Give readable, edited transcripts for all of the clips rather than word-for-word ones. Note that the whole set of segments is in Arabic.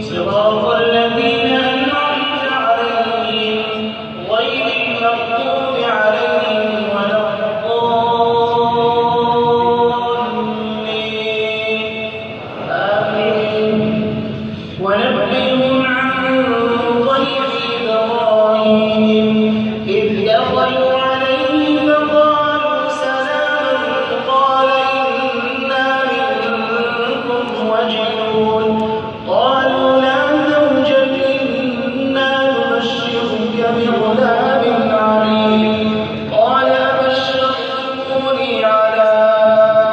صراط الذين أنعمت عليهم غير المغضوب عليهم ولا الضالين آمين. ونبئهم عن ضيف إبراهيم إذ دخلوا عليه فقالوا سلاما قال إنا منكم وجلون قالوا لا توجل إنا نبشرك بغلام عليم قال أبشرتموني على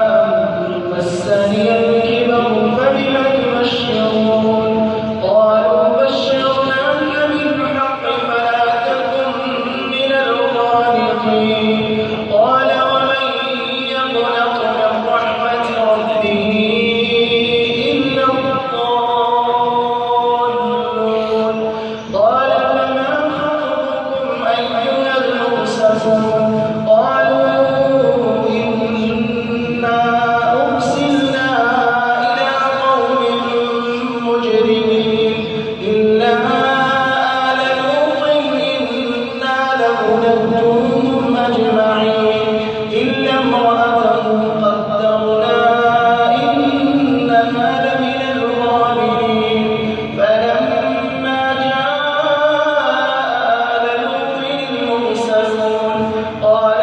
أن مسني الكبر فبم تبشرون قالوا بشرناك بالحق فلا تكن من القانطين قال ومن يقنط من رحمة ربه إلا الضالون قال فما خطبكم أيها المرسلون قالوا إنا أرسلنا إلى قوم مجرمين إلا آل لوط إنا لمنجوهم أجمعين إلا امرأته قدرنا إنها لمن الغابرين فلما جاء آل لوط المرسلون قال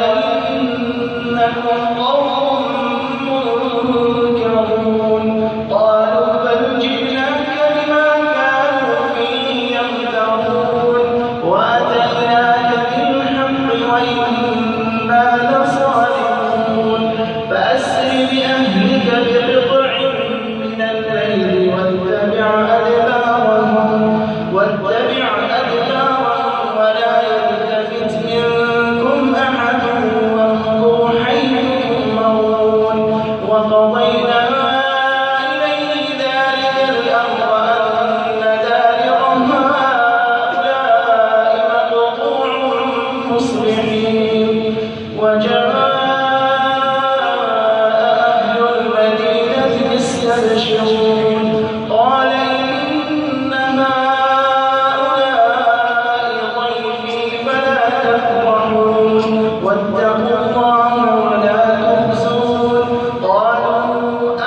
إنكم قوم منكرون قالوا بل جئناك بما كانوا فيه يمترون وأتيناك بالحق وإنا لصادقون فأسر بأهلك بقطع من الليل واتبع أدبارهم ولا يلتفت منكم أحد وامضوا حيث تؤمرون وقضينا إليه ذلك الأمر أن دابر هؤلاء مقطوع مصبحين وجاء أهل المدينة يستبشرون قال إن هؤلاء ضيفي فلا تفرحون واتقوا الله ولا تخزون قالوا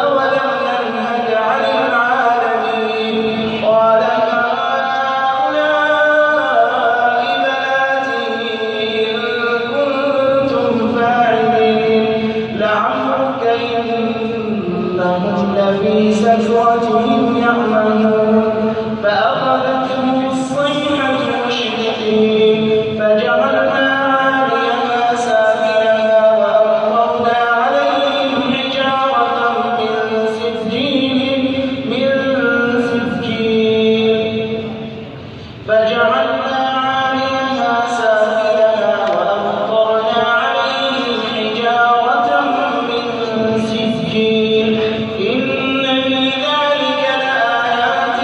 أولم ننهك عن العالمين قال هؤلاء بناتي إن كنتم فاعلين لعمرك إنهم لفي سكرتهم يعمهون فأخذتهم الصيحة مشرقين فجعلنا عاليها سافلها وأمطرنا عليهم حجارة من سجيل فجعلنا عاليها سافلها وأمطرنا عليهم حجارة من سجيل إن في ذلك لآيات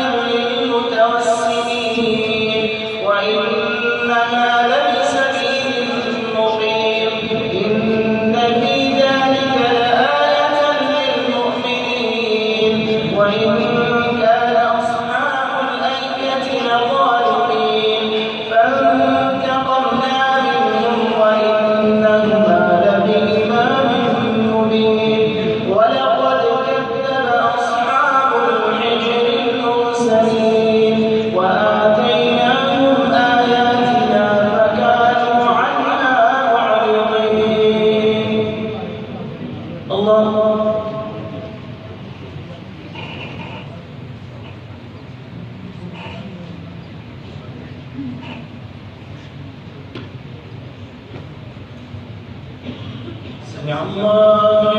للمتوسمين وإنها لبسبيل مقيم إن في ذلك لآية للمؤمنين وإن كان أصحاب الأيكة لظالمين فانتقمنا منهم وإنهما لبإمام مبين ولقد كذب أصحاب الحجر المرسلين وآتيناهم آياتنا فكانوا عنها معرضين الله سمع الله